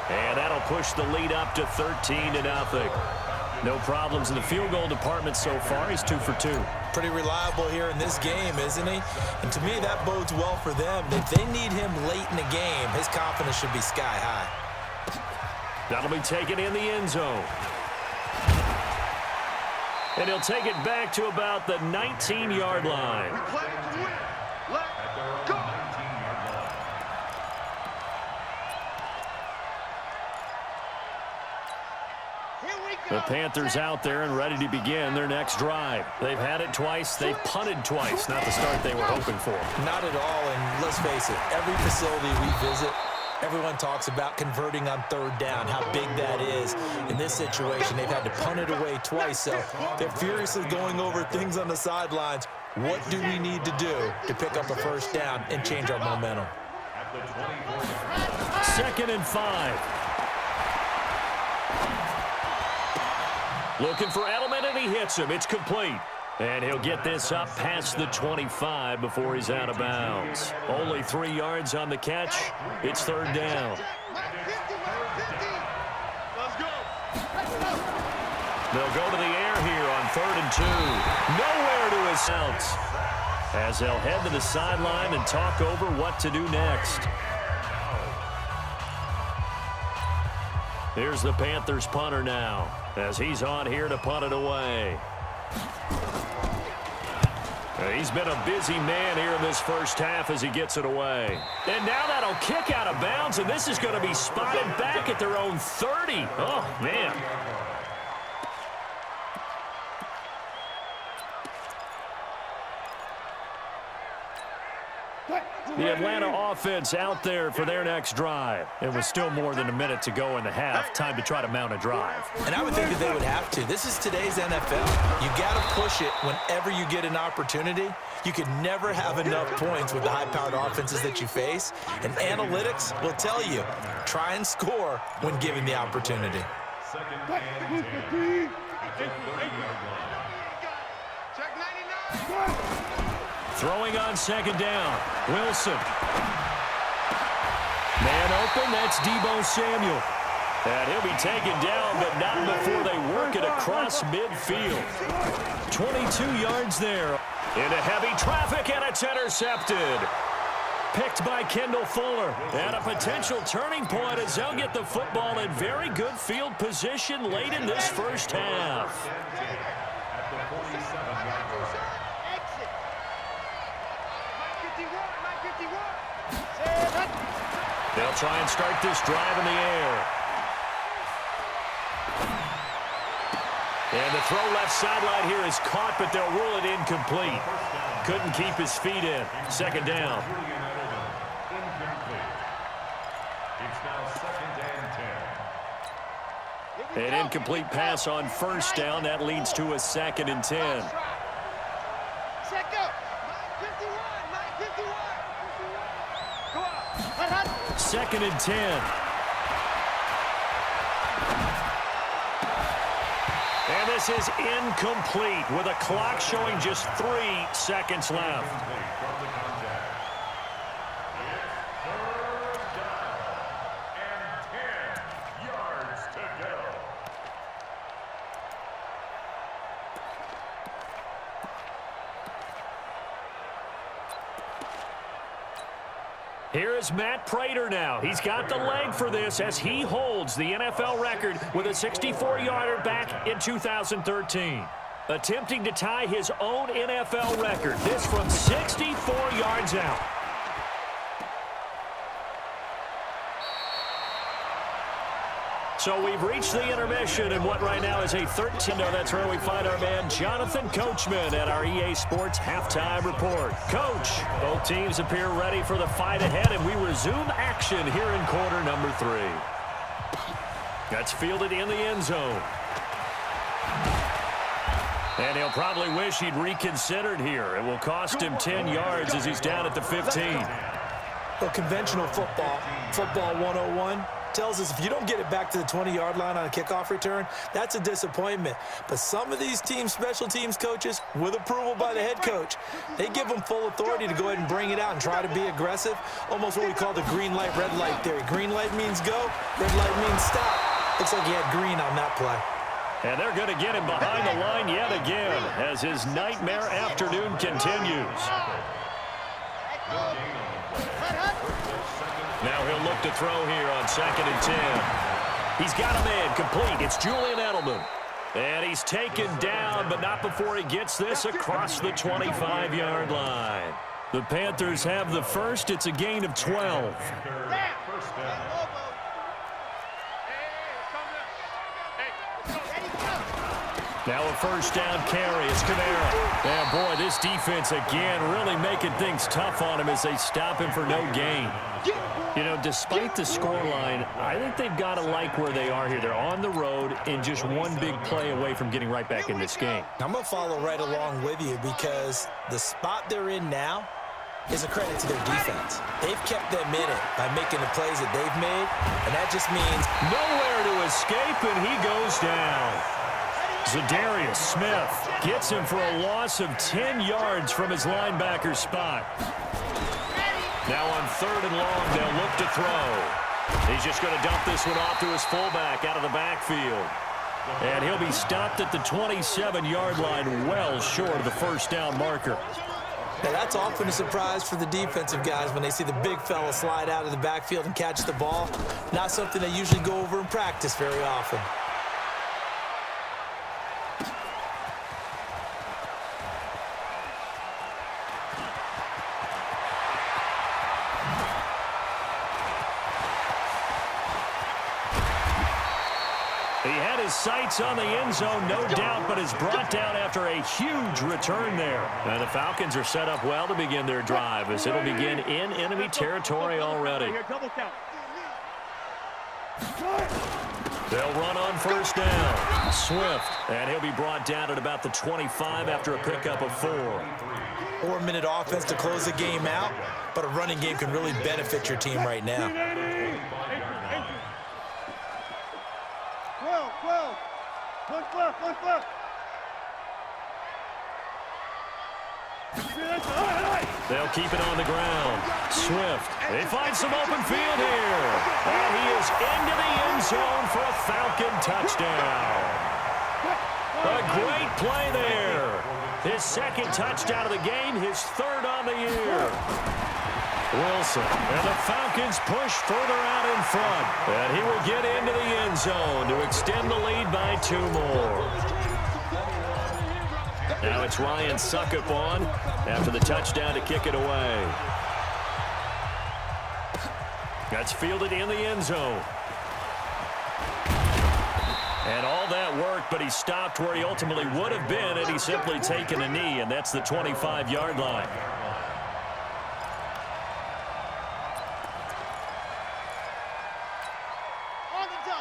And that'll push the lead up to 13-0. No problems in the field goal department so far. He's 2 for 2. Pretty reliable here in this game, isn't he? And to me, that bodes well for them. If they need him late in the game, his confidence should be sky high. That'll be taken in the end zone. And he'll take it back to about the 19-yard line. Let's go. The Panthers out there and ready to begin their next drive. They've had it twice. They've punted twice. Not the start they were hoping for. Not at all, and let's face it, every facility we visit, everyone talks about converting on third down, how big that is. In this situation, they've had to punt it away twice, so they're furiously going over things on the sidelines. What do we need to do to pick up a first down and change our momentum? 2nd and 5. Looking for Edelman, and he hits him. It's complete. And he'll get this up past the 25 before he's out of bounds. Only 3 yards on the catch. It's 3rd down. They'll go to the air here on 3rd and 2. Nowhere to his outs. As they'll head to the sideline and talk over what to do next. Here's the Panthers punter now, as he's on here to punt it away. He's been a busy man here in this first half as he gets it away. And now that'll kick out of bounds, and this is going to be spotted back at their own 30. Oh, man. The Atlanta offense out there for their next drive. And with still more than a minute to go in the half, time to try to mount a drive. And I would think that they would have to. This is today's NFL. You got to push it whenever you get an opportunity. You can never have enough points with the high-powered offenses that you face. And analytics will tell you, try and score when given the opportunity. Throwing on 2nd down. Wilson. Man open, that's Deebo Samuel. And he'll be taken down, but not before they work it across midfield. 22 yards there. Into heavy traffic, and it's intercepted. Picked by Kendall Fuller. And a potential turning point as they'll get the football in very good field position late in this first half. They'll try and start this drive in the air. And the throw left sideline here is caught, but they'll rule it incomplete. Couldn't keep his feet in. 2nd down. An incomplete pass on 1st down. That leads to a 2nd and 10. 2nd and 10. And this is incomplete with a clock showing just 3 seconds left. Here is Matt Prater now. He's got the leg for this as he holds the NFL record with a 64-yarder back in 2013. Attempting to tie his own NFL record. This from 64 yards out. So we've reached the intermission in what right now is a 13. That's where we find our man Jonathan Coachman at our EA Sports Halftime Report. Coach, both teams appear ready for the fight ahead, and we resume action here in quarter number 3. That's fielded in the end zone. And he'll probably wish he'd reconsidered here. It will cost him 10 yards as he's down at the 15. Well, conventional football 101, tells us if you don't get it back to the 20-yard line on a kickoff return, that's a disappointment. But some of these special teams coaches, with approval by the head coach, they give them full authority to go ahead and bring it out and try to be aggressive, almost what we call the green light, red light theory. Green light means go, red light means stop. Looks like he had green on that play. And they're going to get him behind the line yet again as his nightmare afternoon continues. Now he'll look to throw here on 2nd and 10. He's got him in, complete. It's Julian Edelman. And he's taken down, but not before he gets this across the 25-yard line. The Panthers have the first. It's a gain of 12. Now a first down carry. It's Kamara. And boy, this defense again really making things tough on him as they stop him for no gain. You know, despite the scoreline, I think they've got to like where they are here. They're on the road and just one big play away from getting right back in this game. I'm going to follow right along with you because the spot they're in now is a credit to their defense. They've kept them in it by making the plays that they've made, and that just means nowhere to escape, and he goes down. Za'Darius Smith gets him for a loss of 10 yards from his linebacker spot. Now on 3rd and long, they'll look to throw. He's just going to dump this one off to his fullback out of the backfield. And he'll be stopped at the 27-yard line, well short of the first down marker. Now that's often a surprise for the defensive guys when they see the big fella slide out of the backfield and catch the ball. Not something they usually go over in practice very often. He had his sights on the end zone, no doubt, but is brought down after a huge return there. And the Falcons are set up well to begin their drive as it'll begin in enemy territory already. They'll run on first down. Swift, and he'll be brought down at about the 25 after a pickup of 4. 4-minute offense to close the game out, but a running game can really benefit your team right now. They'll keep it on the ground. Swift. They find some open field here. And he is into the end zone for a Falcon touchdown. A great play there. His 2nd touchdown of the game, his 3rd on the year. Wilson, and the Falcons push further out in front. And he will get into the end zone to extend the lead by 2 more. Now it's Ryan Suckup on after the touchdown to kick it away. That's fielded in the end zone. And all that worked, but he stopped where he ultimately would have been had he simply taken a knee, and that's the 25-yard line.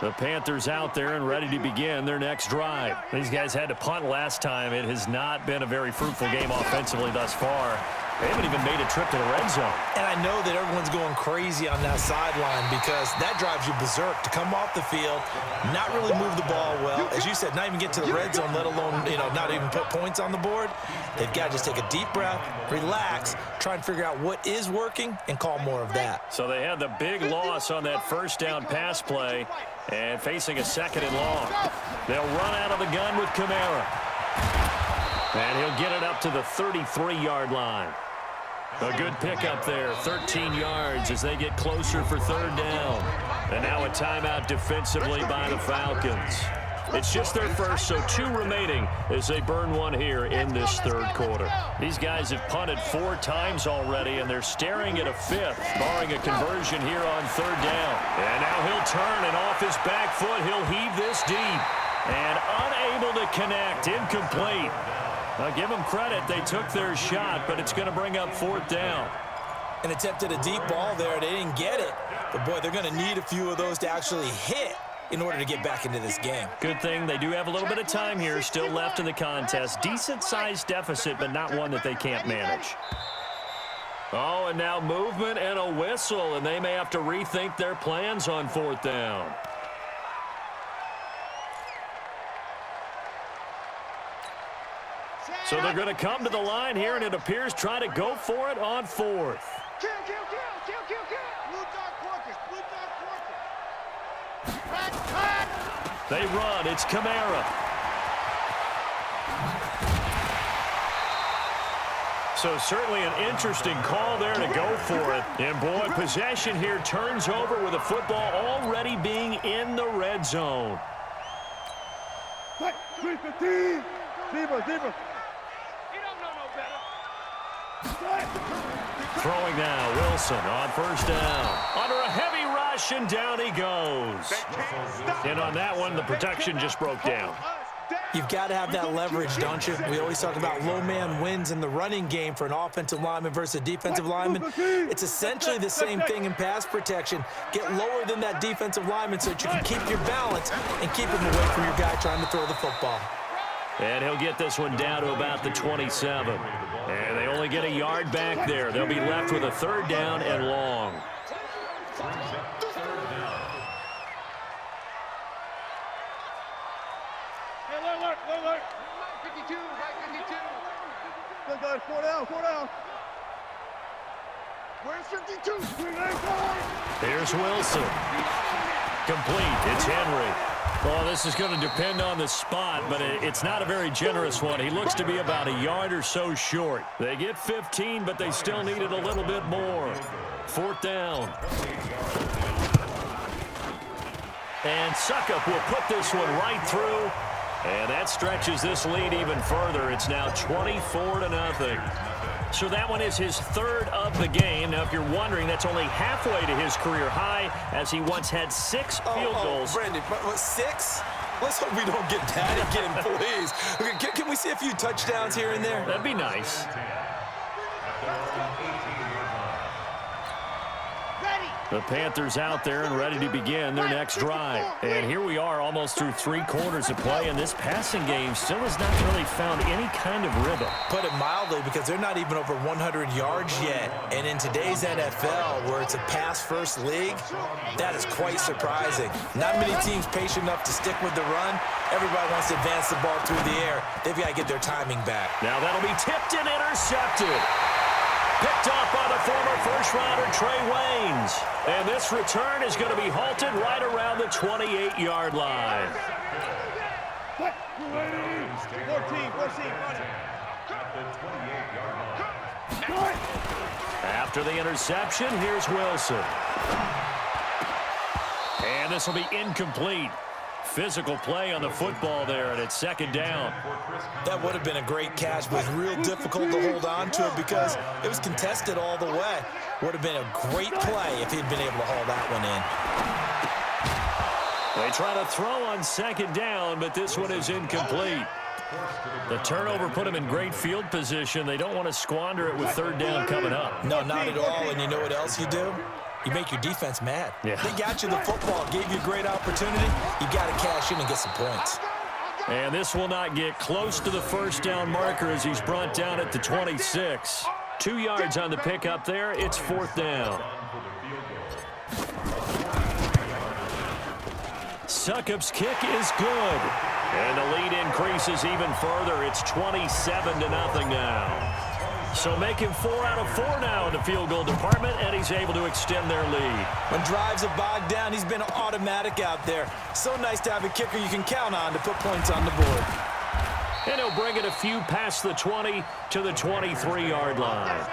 The Panthers out there and ready to begin their next drive. These guys had to punt last time. It has not been a very fruitful game offensively thus far. They haven't even made a trip to the red zone. And I know that everyone's going crazy on that sideline because that drives you berserk to come off the field, not really move the ball well. As you said, not even get to the red zone, let alone, not even put points on the board. They've got to just take a deep breath, relax, try and figure out what is working and call more of that. So they had the big loss on that first down pass play and facing a 2nd and long. They'll run out of the gun with Kamara. And he'll get it up to the 33-yard line. A good pickup there, 13 yards as they get closer for 3rd down. And now a timeout defensively by the Falcons. It's just their first, so 2 remaining as they burn one here in this 3rd quarter. These guys have punted 4 times already, and they're staring at a 5th, barring a conversion here on 3rd down. And now he'll turn, and off his back foot, he'll heave this deep. And unable to connect, incomplete. Now, give them credit. They took their shot, but it's going to bring up 4th down. And attempted a deep ball there. They didn't get it. But, boy, they're going to need a few of those to actually hit in order to get back into this game. Good thing they do have a little bit of time here still left in the contest. Decent-sized deficit, but not one that they can't manage. Oh, and now movement and a whistle, and they may have to rethink their plans on 4th down. So they're going to come to the line here, and it appears try to go for it on 4th. Kill. Blue dot quarters. They run. It's Kamara. So certainly an interesting call there to go for it. And, boy, possession here turns over with the football already being in the red zone. Deeper. Throwing now, Wilson on 1st down. Under a heavy rush, and down he goes. And on that one, the protection just broke down. You've got to have that leverage, don't you? We always talk about low man wins in the running game for an offensive lineman versus a defensive lineman. It's essentially the same thing in pass protection. Get lower than that defensive lineman so that you can keep your balance and keep him away from your guy trying to throw the football. And he'll get this one down to about the 27. And they only get a yard back there. They'll be left with a 3rd down and long. Hey, look. 52, right 52. Good, 4 down. Where's 52? Here's Wilson. Complete. It's Henry. Well, this is going to depend on the spot, but it's not a very generous one. He looks to be about a yard or so short. They get 15, but they still need it a little bit more. 4th down. And Suckup will put this one right through, and that stretches this lead even further. It's now 24-0. So that one is his 3rd of the game. Now, if you're wondering, that's only halfway to his career high, as he once had 6 field goals. Brandon, what, 6? Let's hope we don't get that again, please. Okay, can we see a few touchdowns here and there? That'd be nice. The Panthers out there and ready to begin their next drive. And here we are almost through 3 quarters of play, and this passing game still has not really found any kind of rhythm. Put it mildly, because they're not even over 100 yards yet. And in today's NFL, where it's a pass-first league, that is quite surprising. Not many teams patient enough to stick with the run. Everybody wants to advance the ball through the air. They've got to get their timing back. Now that'll be tipped and intercepted. Picked off by the former first-rounder Trey Waynes. And this return is going to be halted right around the 28-yard line. 14. After the interception, here's Wilson. And this will be incomplete. Physical play on the football there, and it's 2nd down. That would have been a great catch, but it was real difficult to hold on to it because it was contested all the way. Would have been a great play if he'd been able to haul that one in. They try to throw on 2nd down, but this one is incomplete. The turnover put them in great field position. They don't want to squander it with 3rd down coming up. No, not at all, and you know what else you do? You make your defense mad. Yeah. They got you the football, gave you a great opportunity. You got to cash in and get some points. And this will not get close to the 1st down marker as he's brought down at the 26. 2 yards on the pickup there. It's 4th down. Succop's kick is good. And the lead increases even further. It's 27-0 now. So making 4 out of 4 now in the field goal department, and he's able to extend their lead. When drives are bogged down, he's been automatic out there. So nice to have a kicker you can count on to put points on the board. And he'll bring it a few past the 20 to the 23-yard line.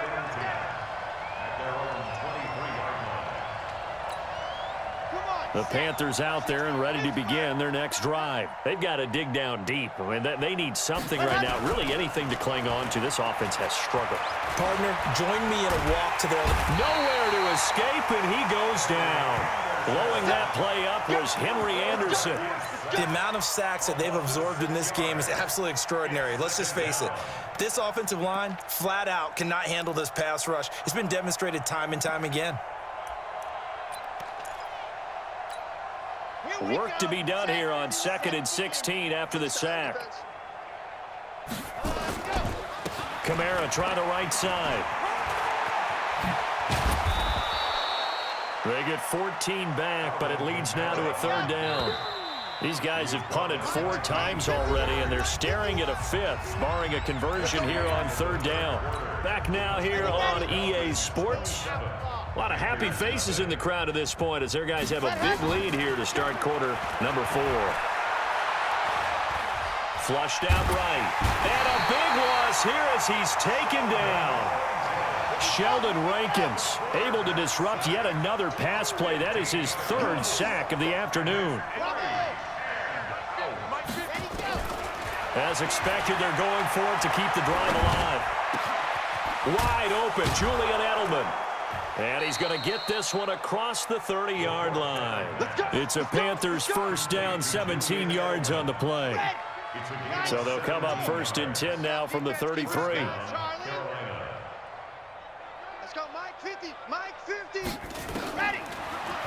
The Panthers out there and ready to begin their next drive. They've got to dig down deep. I mean, they need something right now, really anything to cling on to. This offense has struggled. Partner, join me in a walk to their... Nowhere to escape, and he goes down. Blowing that play up was Henry Anderson. The amount of sacks that they've absorbed in this game is absolutely extraordinary. Let's just face it. This offensive line, flat out, cannot handle this pass rush. It's been demonstrated time and time again. Work to be done here on 2nd and 16 after the sack. Kamara trying the right side. They get 14 back, but it leads now to a third down. These guys have punted 4 times already, and they're staring at a 5th, barring a conversion here on third down. Back now here on EA Sports. A lot of happy faces in the crowd at this point as their guys have a big lead here to start quarter number 4. Flushed out right. And a big loss here as he's taken down. Sheldon Rankins able to disrupt yet another pass play. That is his 3rd sack of the afternoon. As expected, they're going for it to keep the drive alive. Wide open, Julian Edelman. And he's going to get this one across the 30-yard line. It's a Panthers first down, 17 yards on the play. So they'll come up 1st and 10 now from the 33. Let's go, Mike 50. Mike 50. Ready.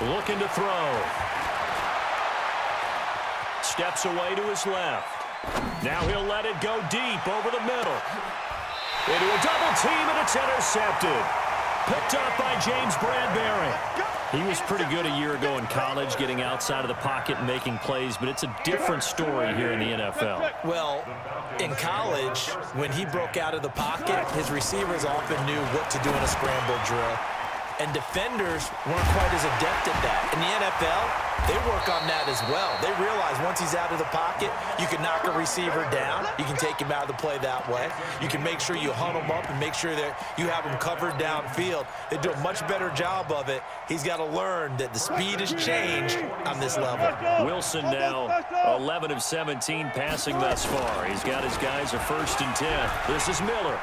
Looking to throw. Steps away to his left. Now he'll let it go deep over the middle. Into a double team, and it's intercepted. Picked up by James Bradbury. He was pretty good a year ago in college, getting outside of the pocket and making plays, but it's a different story here in the NFL. Well, in college, when he broke out of the pocket, his receivers often knew what to do in a scramble drill. And defenders weren't quite as adept at that. In the NFL, they work on that as well. They realize once he's out of the pocket, you can knock a receiver down. You can take him out of the play that way. You can make sure you hunt him up and make sure that you have him covered downfield. They do a much better job of it. He's got to learn that the speed has changed on this level. Wilson now 11 of 17 passing thus far. He's got his guys a 1st and 10. This is Miller.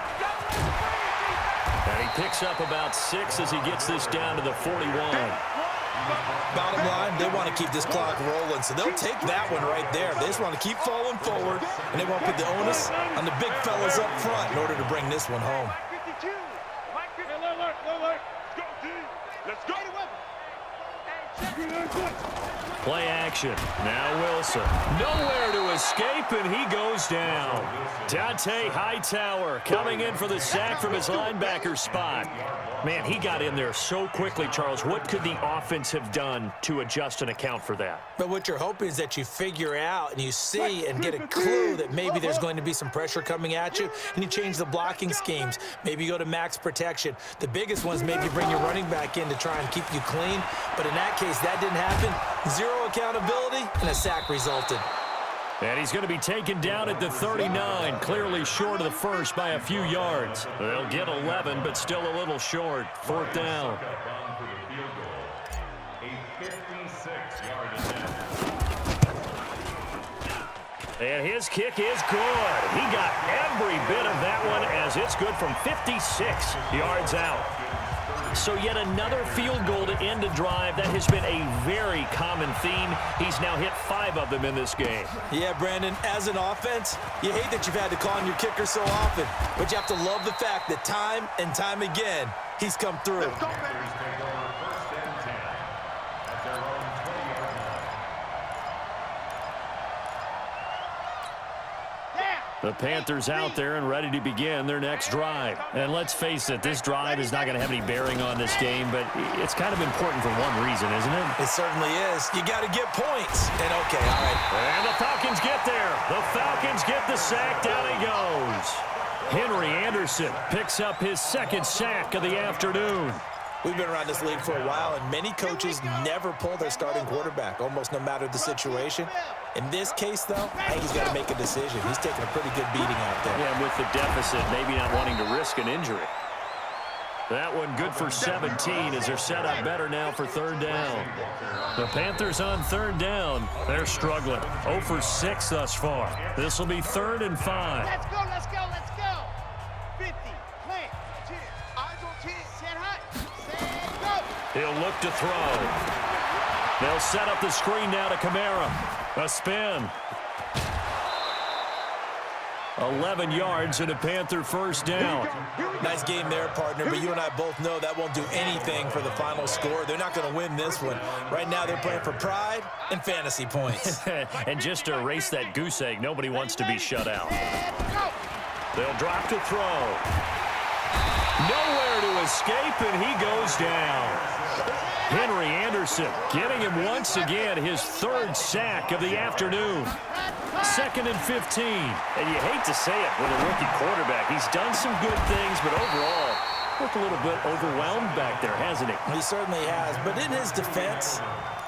And he picks up about 6 as he gets this down to the 41. Bottom line, they want to keep this clock rolling, so they'll take that one right there. They just want to keep falling forward, and they want to put the onus on the big fellas up front in order to bring this one home. Mike 52. Mike 50. Let's go. Play action. Now Wilson. Nowhere to escape, and he goes down. Dante Hightower coming in for the sack from his linebacker spot. Man, he got in there so quickly, Charles. What could the offense have done to adjust and account for that? But what you're hoping is that you figure out and you see and get a clue that maybe there's going to be some pressure coming at you, and you change the blocking schemes. Maybe you go to max protection. The biggest one is maybe bring your running back in to try and keep you clean. But in that case, that didn't happen. 0 accountability, and a sack resulted. And he's going to be taken down at the 39, clearly short of the first by a few yards. They'll get 11, but still a little short. 4th down. And his kick is good. He got every bit of that one as it's good from 56 yards out. So yet another field goal to end a drive. That has been a very common theme. He's now hit 5 of them in this game. Yeah, Brandon, as an offense, you hate that you've had to call on your kicker so often, but you have to love the fact that time and time again, he's come through. The Panthers out there and ready to begin their next drive. And let's face it, this drive is not going to have any bearing on this game, but it's kind of important for one reason, isn't it? It certainly is. You got to get points. And okay, all right. And the Falcons get there. The Falcons get the sack. Down he goes. Henry Anderson picks up his 2nd sack of the afternoon. We've been around this league for a while, and many coaches never pull their starting quarterback, almost no matter the situation. In this case, though, I think he's got to make a decision. He's taking a pretty good beating out there. Yeah, with the deficit, maybe not wanting to risk an injury. That one good for 17 as they're set up better now for 3rd down. The Panthers on 3rd down. They're struggling. 0 for 6 thus far. This will be 3rd and 5. Let's go, let's go, let's go. 50, plant, 10, eyes on 10, set high, set, go. He'll look to throw. They'll set up the screen now to Kamara. A spin. 11 yards and a Panther 1st down. Nice game there, partner, but you and I both know that won't do anything for the final score. They're not going to win this one. Right now they're playing for pride and fantasy points. And just to erase that goose egg, nobody wants to be shut out. They'll drop to throw. Nowhere to escape, and he goes down. Henry Anderson getting him once again his third sack of the afternoon. 2nd and 15. And you hate to say it with a rookie quarterback. He's done some good things, but overall, looked a little bit overwhelmed back there, hasn't he? He certainly has. But in his defense,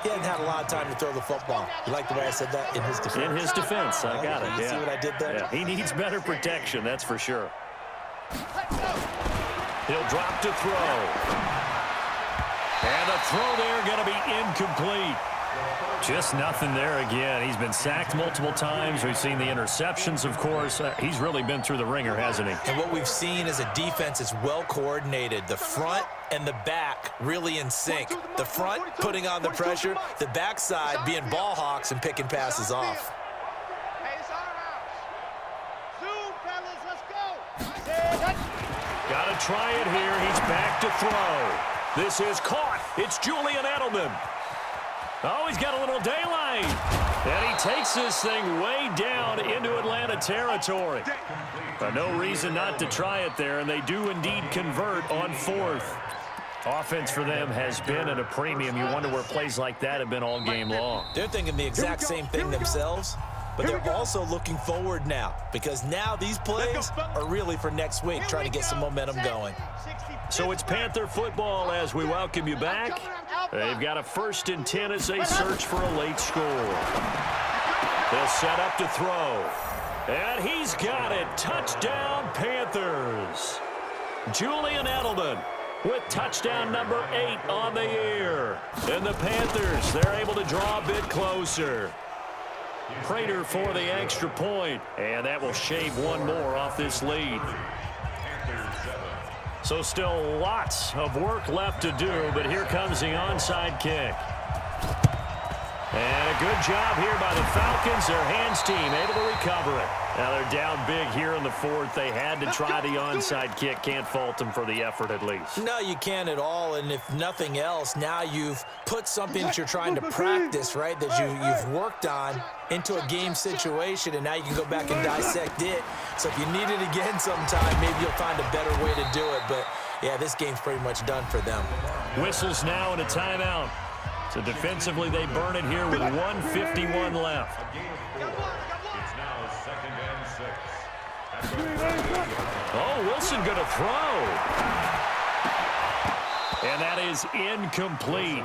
he hadn't had a lot of time to throw the football. You like the way I said that? In his defense. In his defense, I got it. You see what I did there? Yeah, he needs better protection, that's for sure. He'll drop to throw. And the throw there going to be incomplete. Just nothing there again. He's been sacked multiple times. We've seen the interceptions, of course. He's really been through the ringer, hasn't he? And what we've seen is a defense is well coordinated. The front and the back really in sync. The front putting on the pressure. The backside being ball hawks and picking passes off. Hey, it's our house. Zoom, fellas, let's go. Got to try it here. He's back to throw. This is caught. It's Julian Edelman. Oh, he's got a little daylight. And he takes this thing way down into Atlanta territory. No reason not to try it there, and they do indeed convert on 4th. Offense for them has been at a premium. You wonder where plays like that have been all game long. They're thinking the exact same thing themselves, but they're also looking forward now because now these plays are really for next week, trying to get some momentum going. So it's Panther football as we welcome you back. They've got a 1st and 10 as they search for a late score. They'll set up to throw. And he's got it. Touchdown, Panthers. Julian Edelman with touchdown number 8 on the year. And the Panthers, they're able to draw a bit closer. Prater for the extra point. And that will shave one more off this lead. So still lots of work left to do, but here comes the onside kick. And a good job here by the Falcons. Their hands team able to recover it. Now they're down big here in the 4th. They had to try the onside kick. Can't fault them for the effort at least. No, you can't at all. And if nothing else, now you've put something that you're trying to practice, right, that you've worked on into a game situation, and now you can go back and dissect it. So if you need it again sometime, maybe you'll find a better way to do it. But, yeah, this game's pretty much done for them. Whistles now and a timeout. So defensively, they burn it here with 1:51 left. It's now 2nd and 6. Oh, Wilson going to throw. And that is incomplete.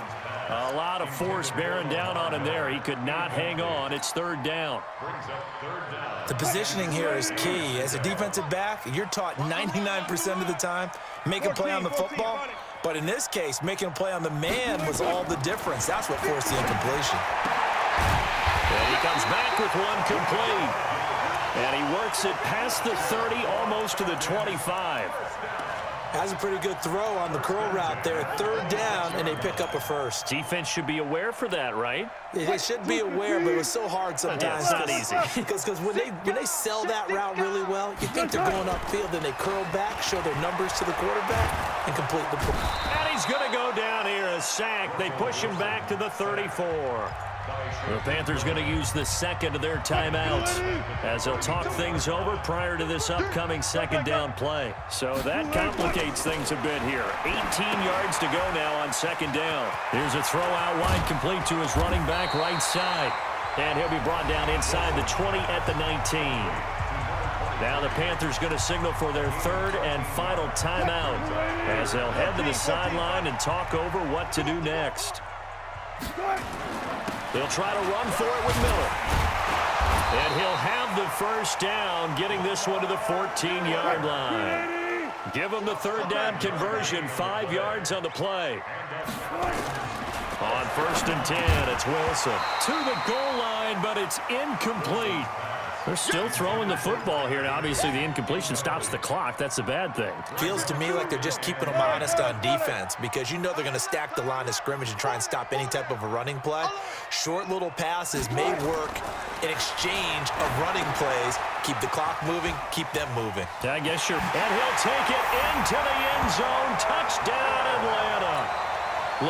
A lot of force bearing down on him there. He could not hang on. It's 3rd down. The positioning here is key. As a defensive back, you're taught 99% of the time, make a play on the football. But in this case, making a play on the man was all the difference. That's what forced the incompletion. And he comes back with one complete. And he works it past the 30, almost to the 25. Has a pretty good throw on the curl route there. 3rd down, and they pick up a 1st. Defense should be aware for that, right? They should be aware, but it was so hard sometimes. Yeah, it's not easy. Because when they sell that route really well, you think they're going upfield, then they curl back, show their numbers to the quarterback, and complete the play. And he's going to go down here, a sack. They push him back to the 34. The Panthers going to use the 2nd of their timeouts as they'll talk things over prior to this upcoming 2nd down play. So that complicates things a bit here. 18 yards to go now on 2nd down. Here's a throw out wide, complete to his running back right side. And he'll be brought down inside the 20 at the 19. Now the Panthers going to signal for their 3rd and final timeout as they'll head to the sideline and talk over what to do next. They'll try to run for it with Miller. And he'll have the 1st down, getting this one to the 14-yard line. Give him the 3rd down conversion, 5 yards on the play. On 1st and 10, it's Wilson. To the goal line, but it's incomplete. They're still throwing the football here. Now, obviously, the incompletion stops the clock. That's a bad thing. Feels to me like they're just keeping them honest on defense because you know they're going to stack the line of scrimmage and try and stop any type of a running play. Short little passes may work in exchange of running plays. Keep the clock moving, keep them moving. I guess you're... And he'll take it into the end zone. Touchdown, Atlanta.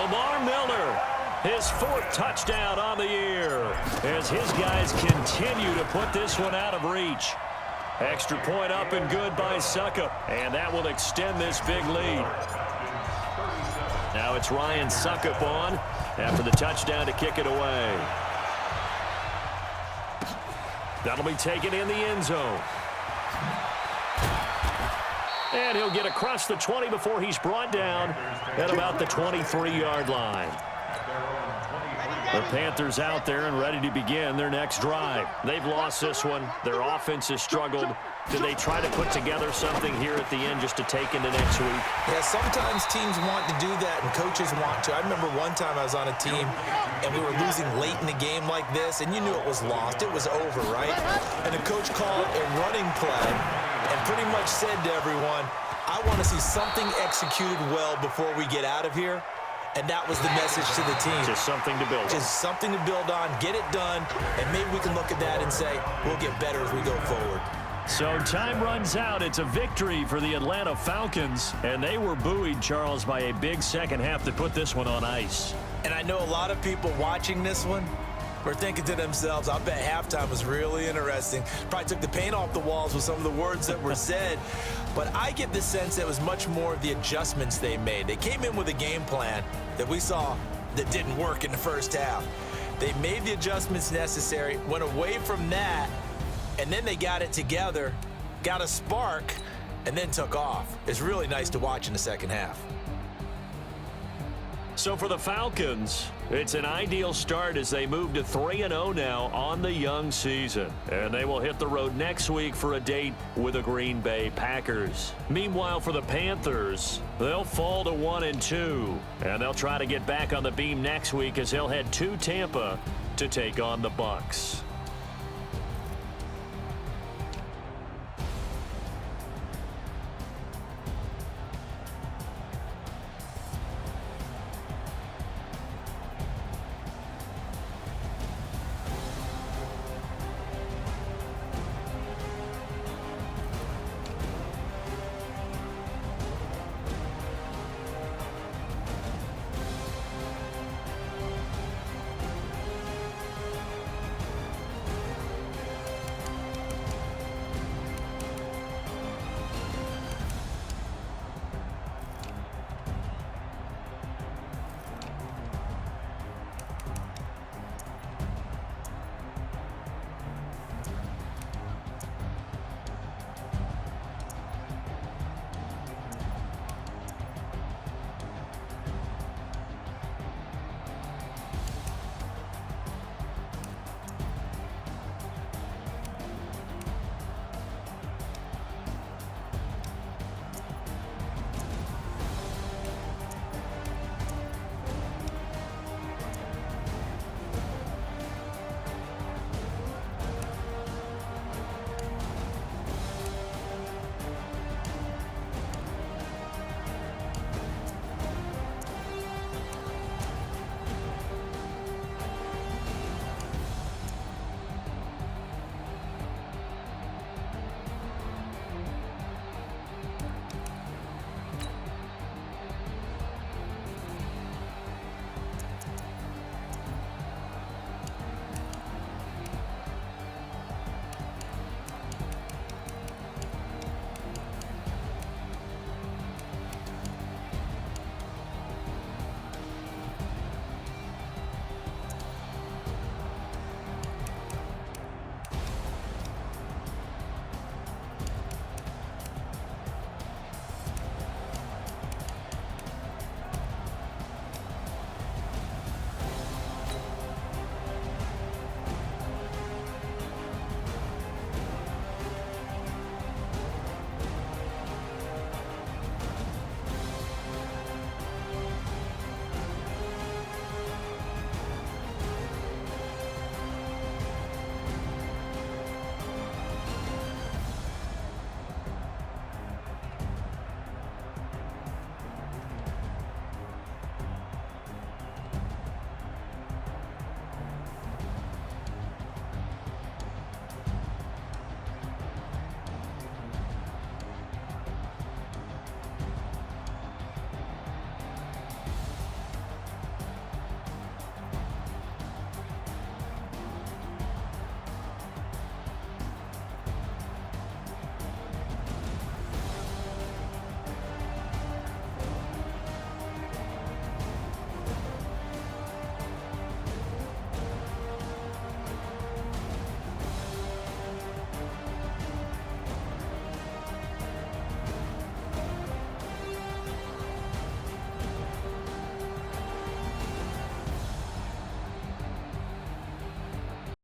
Lamar Miller. His 4th touchdown on the year as his guys continue to put this one out of reach. Extra point up and good by Succop. And that will extend this big lead. Now it's Ryan Succop on after the touchdown to kick it away. That'll be taken in the end zone. And he'll get across the 20 before he's brought down at about the 23-yard line. The Panthers out there and ready to begin their next drive. They've lost this one. Their offense has struggled. Do they try to put together something here at the end just to take into next week? Yeah, sometimes teams want to do that and coaches want to. I remember one time I was on a team and we were losing late in the game like this, and you knew it was lost. It was over, right? And the coach called a running play and pretty much said to everyone, I want to see something executed well before we get out of here. And that was the message to the team. Just something to build on. Just something to build on, get it done, and maybe we can look at that and say, we'll get better as we go forward. So time runs out. It's a victory for the Atlanta Falcons, and they were buoyed, Charles, by a big second half to put this one on ice. And I know a lot of people watching this one were thinking to themselves, I bet halftime was really interesting. Probably took the paint off the walls with some of the words that were said. But I get the sense that it was much more of the adjustments they made. They came in with a game plan that we saw that didn't work in the first half. They made the adjustments necessary, went away from that, and then they got it together, got a spark, and then took off. It's really nice to watch in the second half. So for the Falcons, it's an ideal start as they move to 3-0 now on the young season. And they will hit the road next week for a date with the Green Bay Packers. Meanwhile, for the Panthers, they'll fall to 1-2. And they'll try to get back on the beam next week as they'll head to Tampa to take on the Bucs.